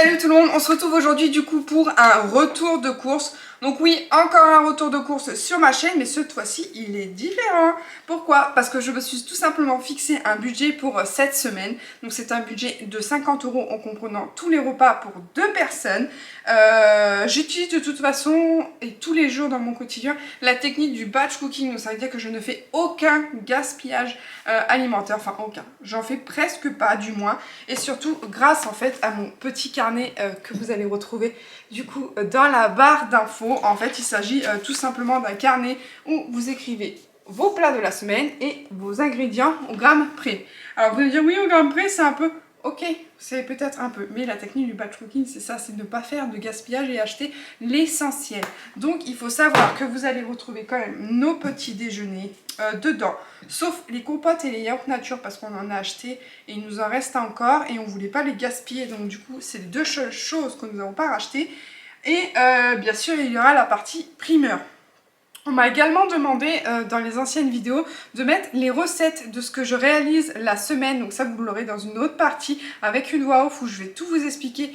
Salut tout le monde, on se retrouve aujourd'hui du coup pour un retour de course. Donc oui, encore un retour de course sur ma chaîne, mais cette fois-ci il est différent. Pourquoi? Parce que je me suis tout simplement fixé un budget pour cette semaine. Donc c'est un budget de 50 € en comprenant tous les repas pour 2 personnes. J'utilise de toute façon et tous les jours dans mon quotidien la technique du batch cooking. Donc ça veut dire que je ne fais aucun gaspillage alimentaire, enfin aucun. J'en fais presque pas du moins. Et surtout grâce en fait à mon petit carnet que vous allez retrouver du coup dans la barre d'infos. En fait il s'agit tout simplement d'un carnet où vous écrivez vos plats de la semaine et vos ingrédients au gramme près. Alors vous allez dire oui, au gramme près c'est un peu... Ok, c'est peut-être un peu, mais la technique du batch cooking, c'est ça, c'est ne pas faire de gaspillage et acheter l'essentiel. Donc, il faut savoir que vous allez retrouver quand même nos petits déjeuners dedans, sauf les compotes et les yaourts nature, parce qu'on en a acheté et il nous en reste encore et on ne voulait pas les gaspiller. Donc, du coup, c'est les deux choses que nous n'avons pas rachetées. Et bien sûr, il y aura la partie primeur. On m'a également demandé dans les anciennes vidéos de mettre les recettes de ce que je réalise la semaine. Donc ça vous l'aurez dans une autre partie avec une voix off où je vais tout vous expliquer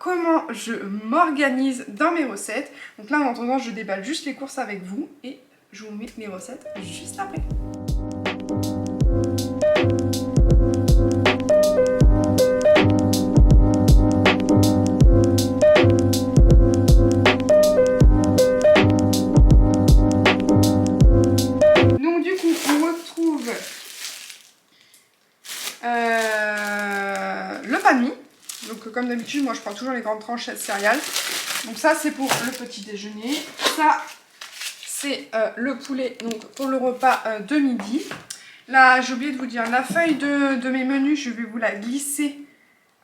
comment je m'organise dans mes recettes. Donc là en attendant je déballe juste les courses avec vous et je vous mets les recettes juste après. Donc comme d'habitude, moi je prends toujours les grandes tranches de céréales. Donc ça c'est pour le petit déjeuner. Ça c'est le poulet donc pour le repas de midi. Là j'ai oublié de vous dire, la feuille de mes menus, je vais vous la glisser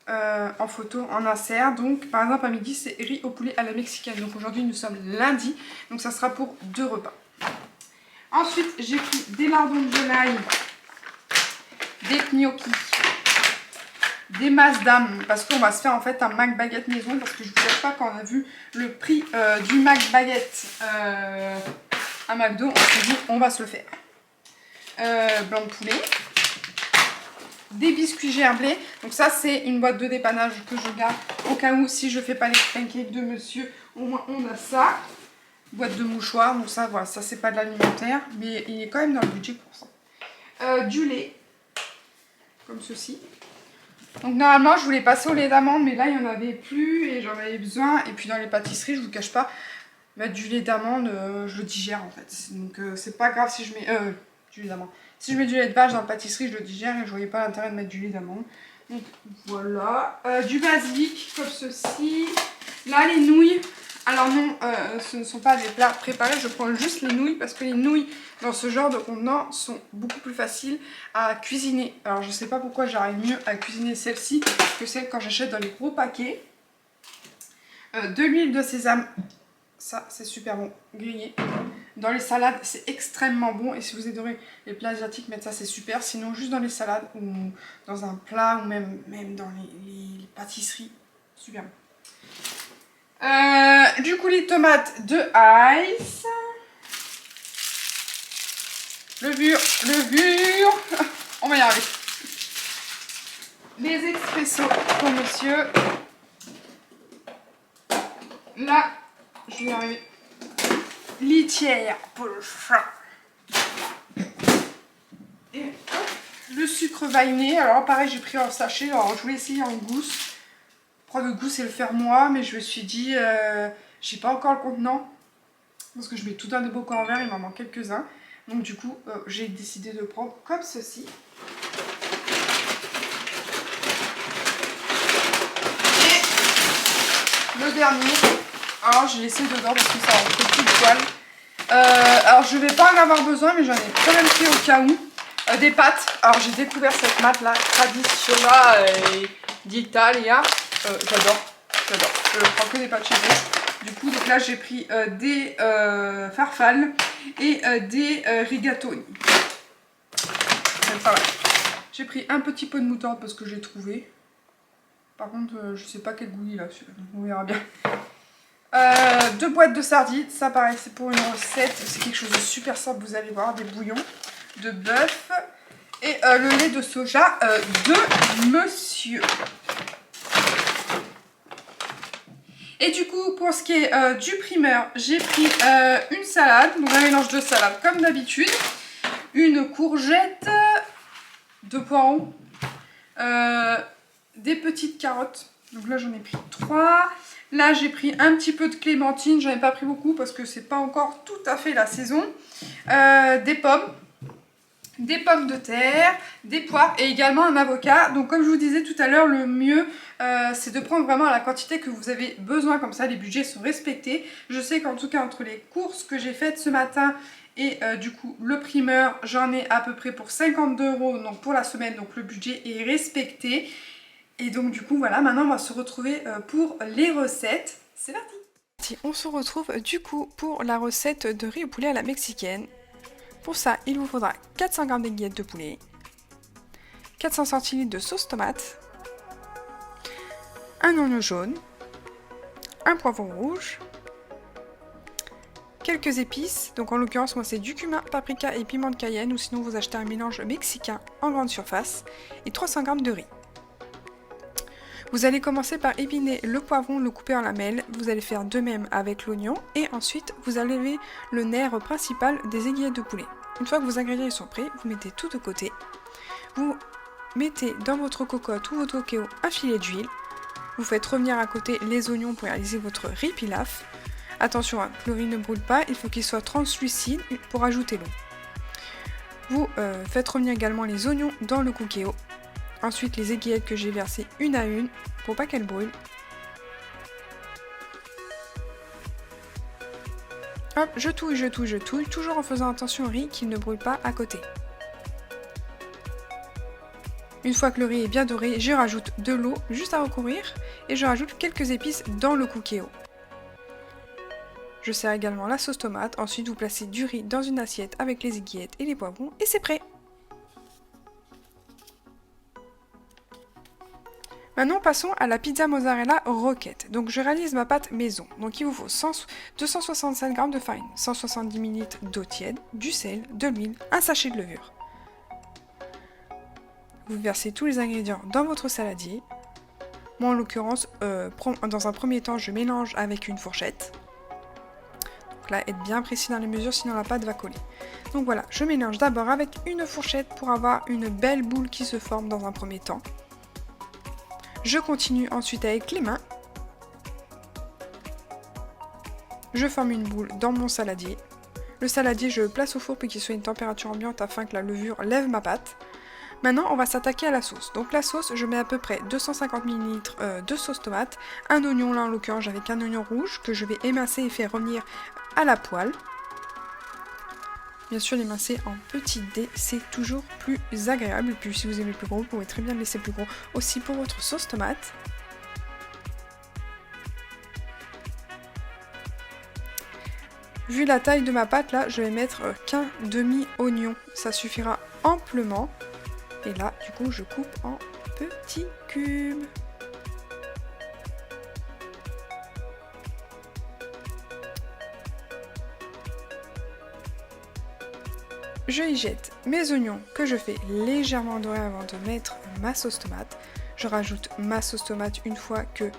en photo, en insert. Donc par exemple à midi c'est riz au poulet à la mexicaine. Donc aujourd'hui nous sommes lundi, donc ça sera pour 2 repas. Ensuite j'ai pris des lardons de volaille, des gnocchis, des masses d'âme, parce qu'on va se faire en fait un Mac Baguette maison, parce que je vous cache pas, quand on a vu le prix du Mac Baguette à McDo, on s'est dit on va se le faire. Blanc de poulet, des biscuits gerblés, donc ça c'est une boîte de dépannage que je garde au cas où si je fais pas les pancakes de monsieur, au moins on a ça. Boîte de mouchoirs, donc ça voilà, ça c'est pas de l'alimentaire, mais il est quand même dans le budget pour ça. Du lait, comme ceci. Donc normalement je voulais passer au lait d'amande, mais là il n'y en avait plus et j'en avais besoin. Et puis dans les pâtisseries, je vous cache pas, mettre du lait d'amande, je le digère en fait. Donc c'est pas grave si je mets du lait d'amande. Si je mets du lait de vache dans la pâtisserie, je le digère et je voyais pas l'intérêt de mettre du lait d'amande. Donc voilà, du basilic comme ceci. Là les nouilles. Alors non, ce ne sont pas des plats préparés, je prends juste les nouilles parce que les nouilles dans ce genre de contenant sont beaucoup plus faciles à cuisiner. Alors je ne sais pas pourquoi j'arrive mieux à cuisiner celle-ci que celle quand j'achète dans les gros paquets. De l'huile de sésame, ça c'est super bon, grillé. Dans les salades c'est extrêmement bon et si vous adorez les plats asiatiques, mettre ça c'est super. Sinon juste dans les salades ou dans un plat ou même dans les pâtisseries, super bon. Du coulis de tomates de Ice. Levure, on va y arriver. Les expressos pour monsieur. Là, je vais y arriver. Litière pour le chat. Et hop, le sucre vainé. Alors pareil, j'ai pris en sachet. Alors je voulais essayer en gousse. Le goût c'est le faire moi, mais je me suis dit j'ai pas encore le contenant parce que je mets tout dans des bocaux en verre, il m'en manque quelques-uns, donc du coup j'ai décidé de prendre comme ceci. Et le dernier, alors j'ai laissé dedans parce que ça rentre plus de poil. Alors je vais pas en avoir besoin, mais j'en ai quand même pris au cas où. Des pâtes, alors j'ai découvert cette pâte là, Traditiona d'Italia. J'adore, je prends que des pâtes chez eux. Du coup, donc là j'ai pris des farfales et des rigatoni. Enfin, voilà. J'ai pris un petit peu de moutarde parce que j'ai trouvé. Par contre, je sais pas quel goût il a celui-là, donc on verra bien. 2 boîtes de sardines, ça pareil, c'est pour une recette, c'est quelque chose de super simple, vous allez voir, des bouillons de bœuf et le lait de soja de monsieur. Et du coup, pour ce qui est du primeur, j'ai pris une salade, donc un mélange de salade comme d'habitude, une courgette, 2 poireaux, des petites carottes, donc là j'en ai pris 3. Là j'ai pris un petit peu de clémentine, j'en ai pas pris beaucoup parce que c'est pas encore tout à fait la saison, des pommes de terre, des poires et également un avocat. Donc comme je vous disais tout à l'heure, le mieux c'est de prendre vraiment la quantité que vous avez besoin, comme ça les budgets sont respectés. Je sais qu'en tout cas entre les courses que j'ai faites ce matin et du coup le primeur, j'en ai à peu près pour 52 € donc pour la semaine, donc le budget est respecté. Et donc du coup voilà, maintenant on va se retrouver pour les recettes. C'est parti! On se retrouve du coup pour la recette de riz au poulet à la mexicaine. Pour ça, il vous faudra 400 g d'aiguillettes de poulet, 400 cl de sauce tomate, un oignon jaune, un poivron rouge, quelques épices, donc en l'occurrence moi c'est du cumin, paprika et piment de Cayenne, ou sinon vous achetez un mélange mexicain en grande surface, et 300 g de riz. Vous allez commencer par épiner le poivron, le couper en lamelles, vous allez faire de même avec l'oignon, et ensuite vous enlevez le nerf principal des aiguillettes de poulet. Une fois que vos ingrédients sont prêts, vous mettez tout de côté, vous mettez dans votre cocotte ou votre coquillot un filet d'huile, vous faites revenir à côté les oignons pour réaliser votre riz pilaf. Attention, que le riz ne brûle pas, il faut qu'il soit translucide pour ajouter l'eau. Vous faites revenir également les oignons dans le coquillot. Ensuite, les aiguillettes que j'ai versées une à une pour pas qu'elles brûlent. Hop, je touille, toujours en faisant attention au riz qu'il ne brûle pas à côté. Une fois que le riz est bien doré, je rajoute de l'eau juste à recouvrir et je rajoute quelques épices dans le coquillot. Je sers également la sauce tomate, ensuite vous placez du riz dans une assiette avec les aiguillettes et les poivrons et c'est prêt! Maintenant passons à la pizza mozzarella roquette. Donc je réalise ma pâte maison. Donc il vous faut 265 g de farine, 170 ml d'eau tiède, du sel, de l'huile, un sachet de levure. Vous versez tous les ingrédients dans votre saladier. Moi en l'occurrence, dans un premier temps je mélange avec une fourchette. Donc là, être bien précis dans les mesures, sinon la pâte va coller. Donc voilà, je mélange d'abord avec une fourchette pour avoir une belle boule qui se forme dans un premier temps. Je continue ensuite avec les mains. Je forme une boule dans mon saladier. Le saladier, je le place au four pour qu'il soit à une température ambiante afin que la levure lève ma pâte. Maintenant, on va s'attaquer à la sauce. Donc la sauce, je mets à peu près 250 ml de sauce tomate, un oignon, là en l'occurrence avec un oignon rouge que je vais émincer et faire revenir à la poêle. Bien sûr, l'émincer en petits dés, c'est toujours plus agréable. Et puis si vous aimez plus gros, vous pouvez très bien le laisser plus gros aussi pour votre sauce tomate. Vu la taille de ma pâte, là, je vais mettre qu'un demi-oignon. Ça suffira amplement. Et là, du coup, je coupe en petits cubes. Je y jette mes oignons que je fais légèrement dorer avant de mettre ma sauce tomate. Je rajoute ma sauce tomate une fois que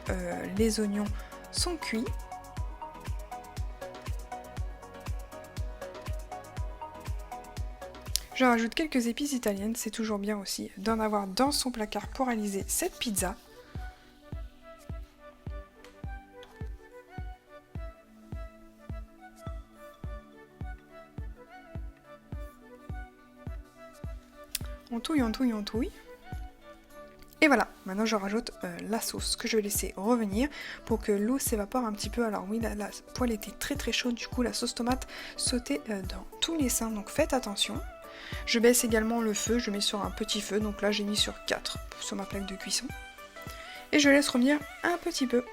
les oignons sont cuits. Je rajoute quelques épices italiennes, c'est toujours bien aussi d'en avoir dans son placard pour réaliser cette pizza. On touille, on touille, on touille. Et voilà, maintenant je rajoute la sauce que je vais laisser revenir pour que l'eau s'évapore un petit peu. Alors oui, la poêle était très très chaude, du coup la sauce tomate sautait dans tous les seins, donc faites attention. Je baisse également le feu, je mets sur un petit feu, donc là j'ai mis sur 4 sur ma plaque de cuisson. Et je laisse revenir un petit peu.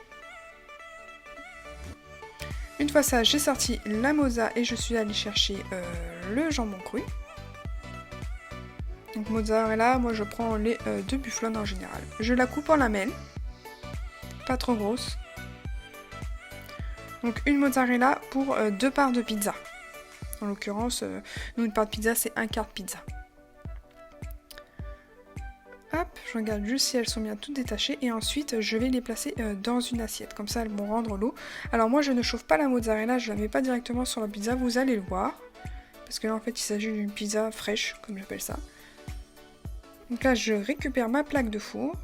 Une fois ça, j'ai sorti la mozza et je suis allée chercher le jambon cru. Donc mozzarella, moi je prends les de bufflone en général. Je la coupe en lamelles, pas trop grosse. Donc une mozzarella pour 2 parts de pizza. En l'occurrence, nous une part de pizza c'est un quart de pizza. Hop, je regarde juste si elles sont bien toutes détachées et ensuite je vais les placer dans une assiette, comme ça elles vont rendre l'eau. Alors moi je ne chauffe pas la mozzarella, je la mets pas directement sur la pizza, vous allez le voir. Parce que là en fait il s'agit d'une pizza fraîche, comme j'appelle ça. Donc là je récupère ma plaque de four.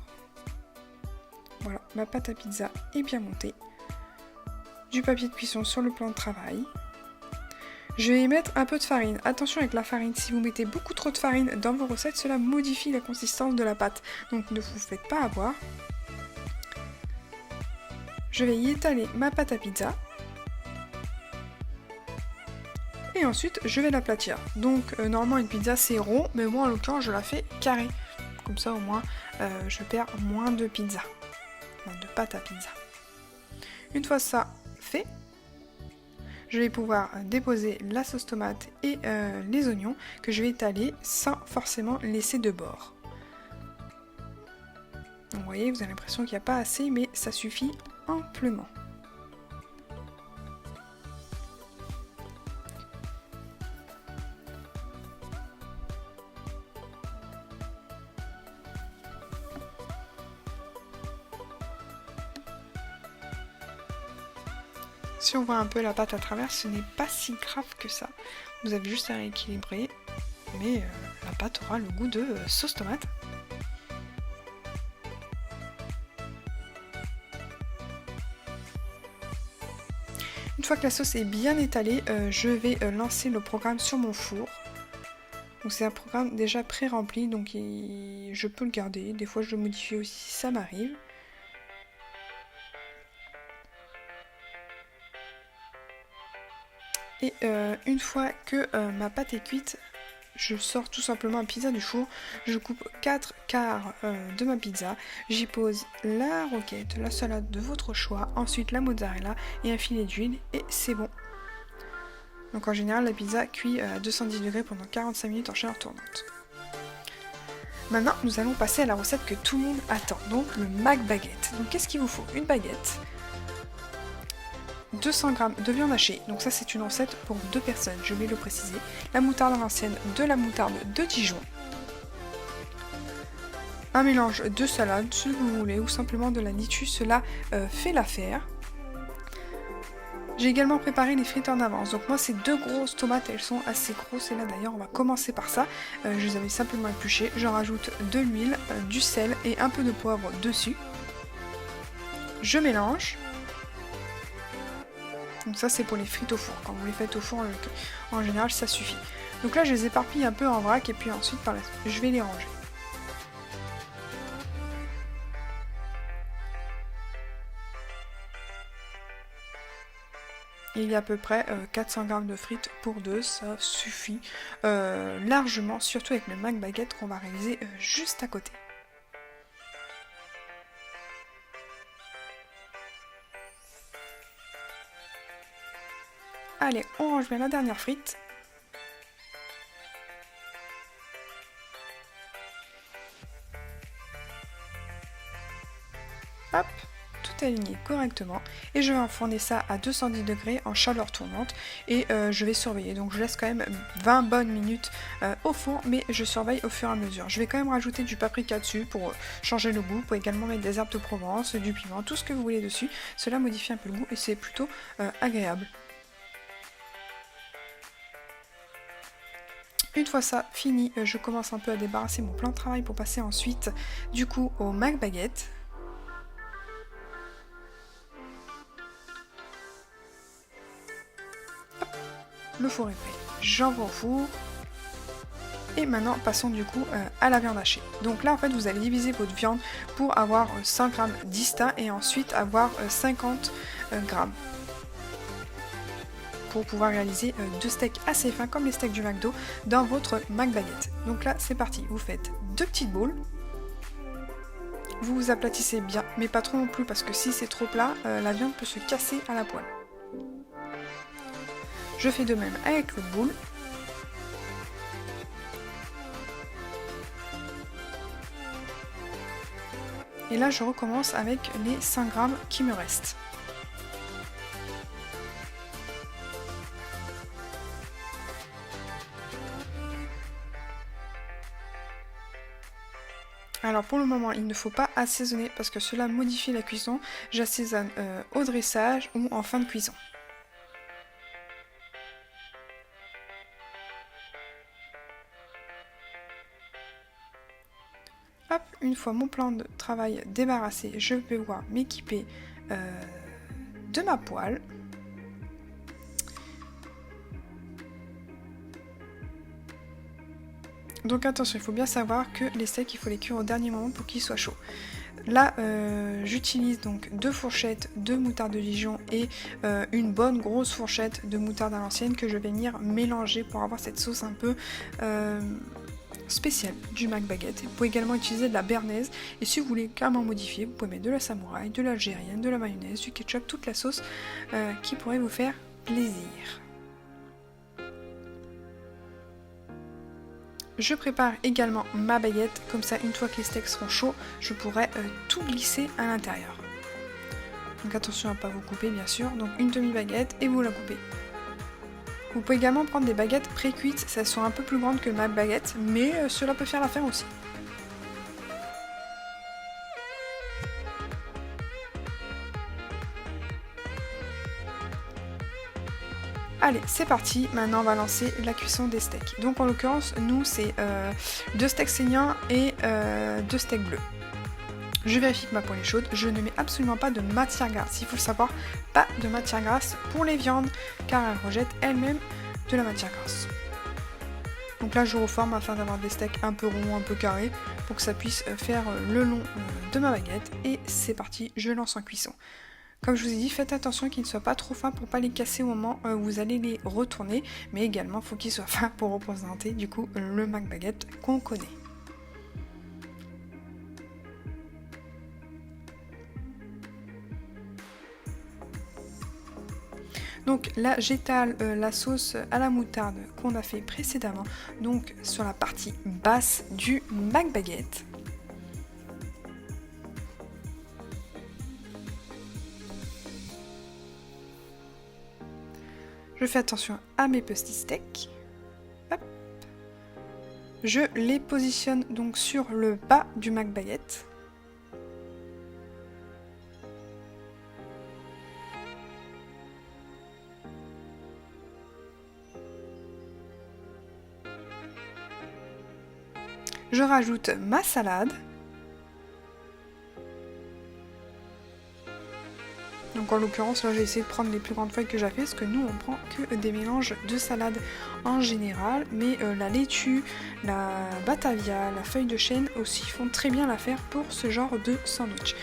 Voilà, ma pâte à pizza est bien montée. Du papier de cuisson sur le plan de travail. Je vais y mettre un peu de farine. Attention avec la farine, si vous mettez beaucoup trop de farine dans vos recettes, cela modifie la consistance de la pâte. Donc ne vous faites pas avoir. Je vais y étaler ma pâte à pizza. Et ensuite, je vais l'aplatir. Donc normalement une pizza c'est rond, mais moi en l'occurrence je la fais carré. Comme ça au moins je perds moins de pizza. De pâte à pizza. Une fois ça fait, je vais pouvoir déposer la sauce tomate et les oignons que je vais étaler sans forcément laisser de bord. Donc, vous voyez, vous avez l'impression qu'il n'y a pas assez, mais ça suffit amplement. Si on voit un peu la pâte à travers, ce n'est pas si grave que ça. Vous avez juste à rééquilibrer, mais la pâte aura le goût de sauce tomate. Une fois que la sauce est bien étalée, je vais lancer le programme sur mon four. Donc c'est un programme déjà pré-rempli, donc je peux le garder. Des fois je le modifie aussi, ça m'arrive. Et une fois que ma pâte est cuite, je sors tout simplement un pizza du four. Je coupe 4 quarts de ma pizza. J'y pose la roquette, la salade de votre choix, ensuite la mozzarella et un filet d'huile et c'est bon. Donc en général la pizza cuit à 210 degrés pendant 45 minutes en chaleur tournante. Maintenant nous allons passer à la recette que tout le monde attend, donc le McBaguette. Donc qu'est-ce qu'il vous faut? Une baguette, 200 g de viande hachée, donc ça c'est une recette pour 2 personnes, je vais le préciser, la moutarde à l'ancienne, de la moutarde de Dijon, un mélange de salade, si vous voulez, ou simplement de la litue, cela fait l'affaire. J'ai également préparé les frites en avance, donc moi ces 2 grosses tomates, elles sont assez grosses, et là d'ailleurs on va commencer par ça, je les avais simplement épluchées, j'en rajoute de l'huile, du sel et un peu de poivre dessus, je mélange. Donc ça c'est pour les frites au four, quand vous les faites au four en général ça suffit. Donc là je les éparpille un peu en vrac et puis ensuite je vais les ranger. Il y a à peu près 400 g de frites pour 2, ça suffit largement, surtout avec le McBaguette qu'on va réaliser juste à côté. Allez, on range bien la dernière frite. Hop, tout aligné correctement. Et je vais enfourner ça à 210 degrés en chaleur tournante. Et je vais surveiller. Donc je laisse quand même 20 bonnes minutes au four, mais je surveille au fur et à mesure. Je vais quand même rajouter du paprika dessus pour changer le goût. Vous pouvez également mettre des herbes de Provence, du piment, tout ce que vous voulez dessus. Cela modifie un peu le goût et c'est plutôt agréable. Une fois ça fini, je commence un peu à débarrasser mon plan de travail pour passer ensuite du coup au McBaguette. Le four est prêt, j'envoie au four. Et maintenant passons du coup à la viande hachée. Donc là en fait vous allez diviser votre viande pour avoir 100 g distincts et ensuite avoir 50 g. Pour pouvoir réaliser 2 steaks assez fins comme les steaks du McDo dans votre McBaguette. Donc là c'est parti, vous faites 2 petites boules, vous vous aplatissez bien, mais pas trop non plus parce que si c'est trop plat, la viande peut se casser à la poêle. Je fais de même avec l'autre boule. Et là je recommence avec les 5 g qui me restent. Alors pour le moment, il ne faut pas assaisonner parce que cela modifie la cuisson. J'assaisonne au dressage ou en fin de cuisson. Hop, une fois mon plan de travail débarrassé, je vais pouvoir m'équiper de ma poêle. Donc attention, il faut bien savoir que les steaks, il faut les cuire au dernier moment pour qu'ils soient chauds. Là, j'utilise donc 2 fourchettes de moutarde de Dijon et une bonne grosse fourchette de moutarde à l'ancienne que je vais venir mélanger pour avoir cette sauce un peu spéciale du McBaguette. Vous pouvez également utiliser de la béarnaise et si vous voulez carrément modifier, vous pouvez mettre de la samouraï, de l'algérienne, de la mayonnaise, du ketchup, toute la sauce qui pourrait vous faire plaisir. Je prépare également ma baguette, comme ça une fois que les steaks seront chauds, je pourrai tout glisser à l'intérieur. Donc attention à ne pas vous couper bien sûr, donc une demi-baguette et vous la coupez. Vous pouvez également prendre des baguettes pré-cuites, elles sont un peu plus grandes que ma baguette, mais cela peut faire l'affaire aussi. Allez, c'est parti, maintenant on va lancer la cuisson des steaks. Donc en l'occurrence, nous c'est 2 steaks saignants et 2 steaks bleus. Je vérifie que ma poêle est chaude, je ne mets absolument pas de matière grasse, il faut le savoir, pas de matière grasse pour les viandes, car elles rejettent elles-mêmes de la matière grasse. Donc là je reforme afin d'avoir des steaks un peu ronds, un peu carrés, pour que ça puisse faire le long de ma baguette, et c'est parti, je lance en cuisson. Comme je vous ai dit, faites attention qu'ils ne soient pas trop fins pour pas les casser au moment où vous allez les retourner, mais également il faut qu'ils soient fins pour représenter du coup le McBaguette qu'on connaît. Donc là j'étale la sauce à la moutarde qu'on a fait précédemment, donc sur la partie basse du McBaguette. Je fais attention à mes petits steaks. Hop. Je les positionne donc sur le bas du McBaguette. Je rajoute ma salade. Donc en l'occurrence là j'ai essayé de prendre les plus grandes feuilles que j'ai fait parce que nous on prend que des mélanges de salade en général, mais la laitue, la batavia, la feuille de chêne aussi font très bien l'affaire pour ce genre de sandwich.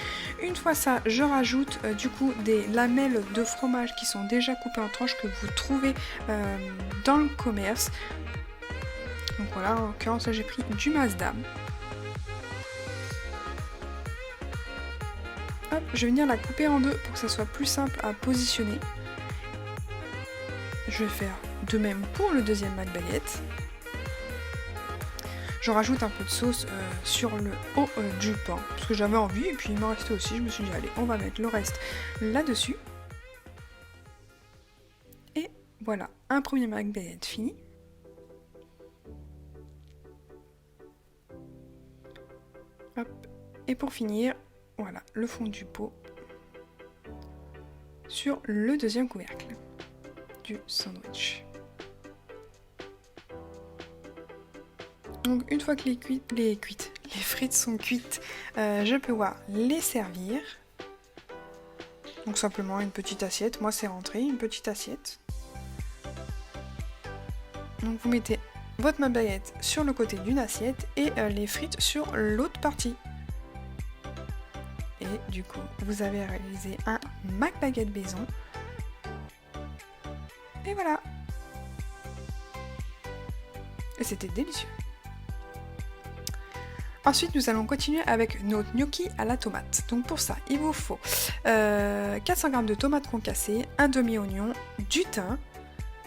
Une fois ça, je rajoute du coup des lamelles de fromage qui sont déjà coupées en tranches que vous trouvez dans le commerce. Donc voilà, en l'occurrence là j'ai pris du Mazda. Hop, je vais venir la couper en deux pour que ça soit plus simple à positionner. Je vais faire de même pour le deuxième McBaguette. Je rajoute un peu de sauce sur le haut du pain, parce que j'avais envie, et puis il m'en restait aussi, je me suis dit allez, on va mettre le reste là-dessus. Et voilà, un premier McBaguette fini. Hop. Et pour finir, voilà, le fond du pot sur le deuxième couvercle du sandwich. Donc une fois que les frites sont cuites, je peux voir les servir. Donc simplement une petite assiette, moi c'est rentré, une petite assiette. Donc vous mettez votre McBaguette sur le côté d'une assiette et les frites sur l'autre partie. Et du coup, vous avez réalisé un McBaguette maison. Et voilà. Et c'était délicieux. Ensuite, nous allons continuer avec notre gnocchi à la tomate. Donc pour ça, il vous faut 400 g de tomates concassées, un demi-oignon, du thym.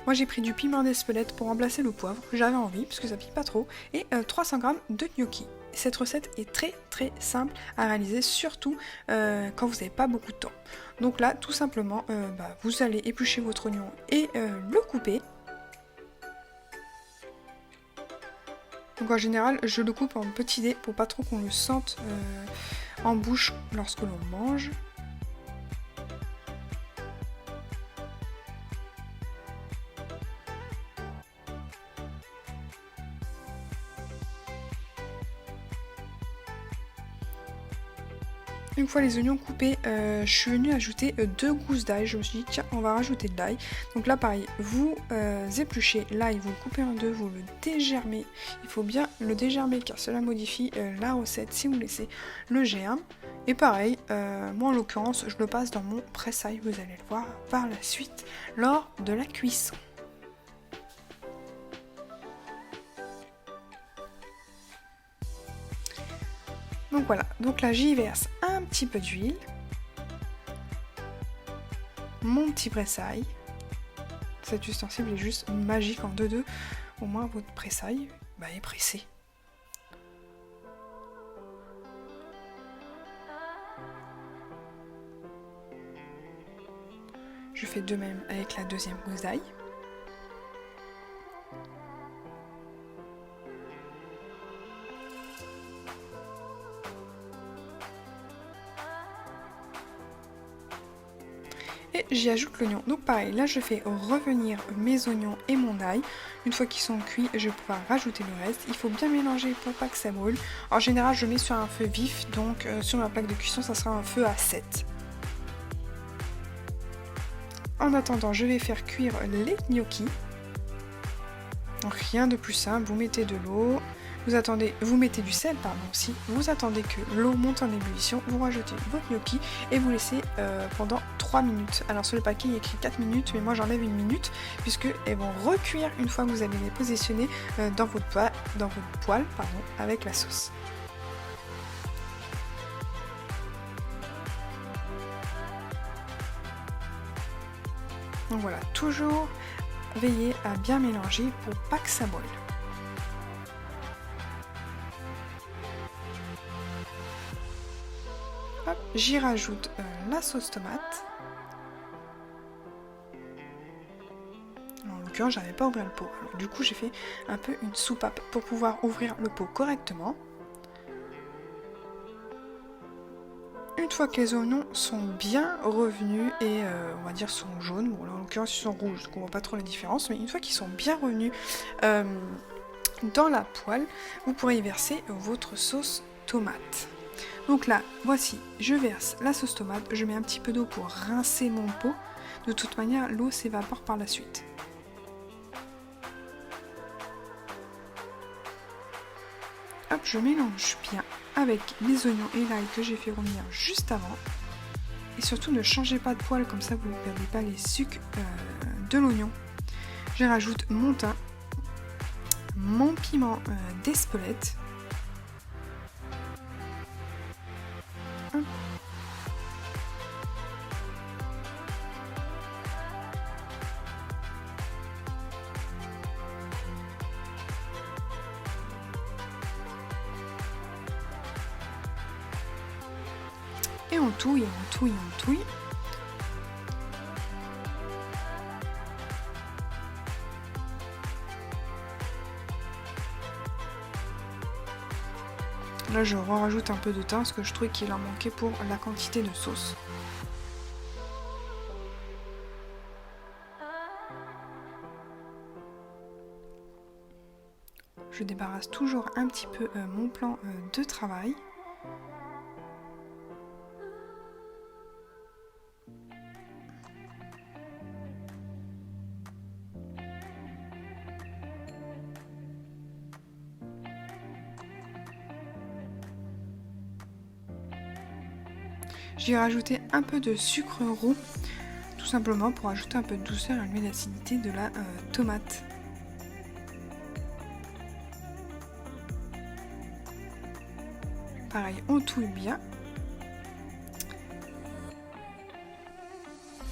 Moi j'ai pris du piment d'Espelette pour remplacer le poivre, j'avais envie parce que ça pique pas trop, et 300 g de gnocchi. Cette recette est très très simple à réaliser, surtout quand vous n'avez pas beaucoup de temps. Donc là, tout simplement, vous allez éplucher votre oignon et le couper. Donc en général, je le coupe en petits dés pour pas trop qu'on le sente en bouche lorsque l'on mange. Une fois les oignons coupés, je suis venue ajouter 2 gousses d'ail. Je me suis dit tiens, on va rajouter de l'ail. Donc là pareil, vous épluchez l'ail, vous le coupez en deux, vous le dégermez. Il faut bien le dégermer car cela modifie la recette si vous laissez le germe. Et pareil, moi en l'occurrence, je le passe dans mon presse-ail, vous allez le voir par la suite lors de la cuisson. Donc voilà, donc là j'y verse un petit peu d'huile, mon petit presse-ail. Cet ustensile est juste magique en 2-2, au moins votre presse-ail est pressé. Je fais de même avec la deuxième gousse d'ail. Et j'y ajoute l'oignon. Donc pareil, là je fais revenir mes oignons et mon ail. Une fois qu'ils sont cuits, je vais pouvoir rajouter le reste. Il faut bien mélanger pour pas que ça brûle. En général, je mets sur un feu vif, donc sur ma plaque de cuisson, ça sera un feu à 7. En attendant, je vais faire cuire les gnocchis. Donc rien de plus simple, vous mettez de l'eau. Vous mettez du sel aussi, vous attendez que l'eau monte en ébullition, vous rajoutez votre gnocchi et vous laissez pendant 3 minutes. Alors sur le paquet il y a écrit 4 minutes, mais moi j'enlève 1 minute puisqu'elles vont recuire une fois que vous allez les positionner dans votre poêle avec la sauce. Donc voilà, toujours veillez à bien mélanger pour pas que ça brûle. J'y rajoute la sauce tomate. En l'occurrence, j'arrivais pas à ouvrir le pot. Alors, du coup, j'ai fait un peu une soupape pour pouvoir ouvrir le pot correctement. Une fois que les oignons sont bien revenus et on va dire sont jaunes, bon là en l'occurrence ils sont rouges, donc on voit pas trop la différence, mais une fois qu'ils sont bien revenus dans la poêle, vous pourrez y verser votre sauce tomate. Donc là, voici, je verse la sauce tomate, je mets un petit peu d'eau pour rincer mon pot. De toute manière, l'eau s'évapore par la suite. Hop, je mélange bien avec les oignons et l'ail que j'ai fait revenir juste avant. Et surtout, ne changez pas de poêle, comme ça vous ne perdez pas les sucs de l'oignon. Je rajoute mon thym, mon piment d'Espelette. Et on touille, on touille, on touille. Là, je rajoute un peu de thym parce que je trouvais qu'il en manquait pour la quantité de sauce. Je débarrasse toujours un petit peu mon plan de travail. J'ai rajouté un peu de sucre roux, tout simplement pour ajouter un peu de douceur et enlever l'acidité de la tomate. Pareil, on touille bien.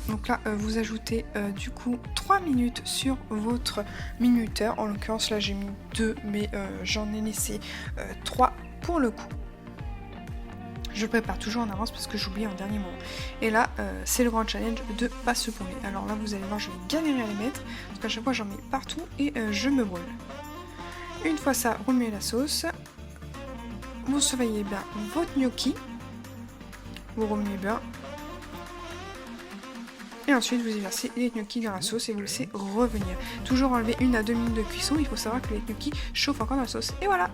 Donc là, vous ajoutez du coup 3 minutes sur votre minuteur. En l'occurrence, là j'ai mis 2, mais j'en ai laissé 3 pour le coup. Je prépare toujours en avance parce que j'oublie en dernier moment. Et là, c'est le grand challenge de pas se brûler. Alors là, vous allez voir, je vais galérer à les mettre parce qu'à chaque fois, j'en mets partout et je me brûle. Une fois ça, remuez la sauce. Vous surveillez bien votre gnocchi. Vous remuez bien. Et ensuite, vous y versez les gnocchis dans la sauce et vous laissez revenir. Toujours enlever 1 à 2 minutes de cuisson. Il faut savoir que les gnocchis chauffent encore dans la sauce. Et voilà!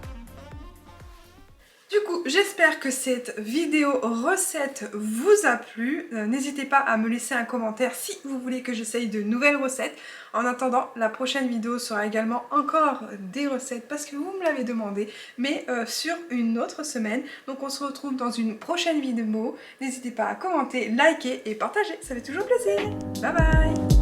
Du coup, j'espère que cette vidéo recette vous a plu. N'hésitez pas à me laisser un commentaire si vous voulez que j'essaye de nouvelles recettes. En attendant, la prochaine vidéo sera également encore des recettes parce que vous me l'avez demandé, mais sur une autre semaine. Donc on se retrouve dans une prochaine vidéo. N'hésitez pas à commenter, liker et partager, ça fait toujours plaisir. Bye bye!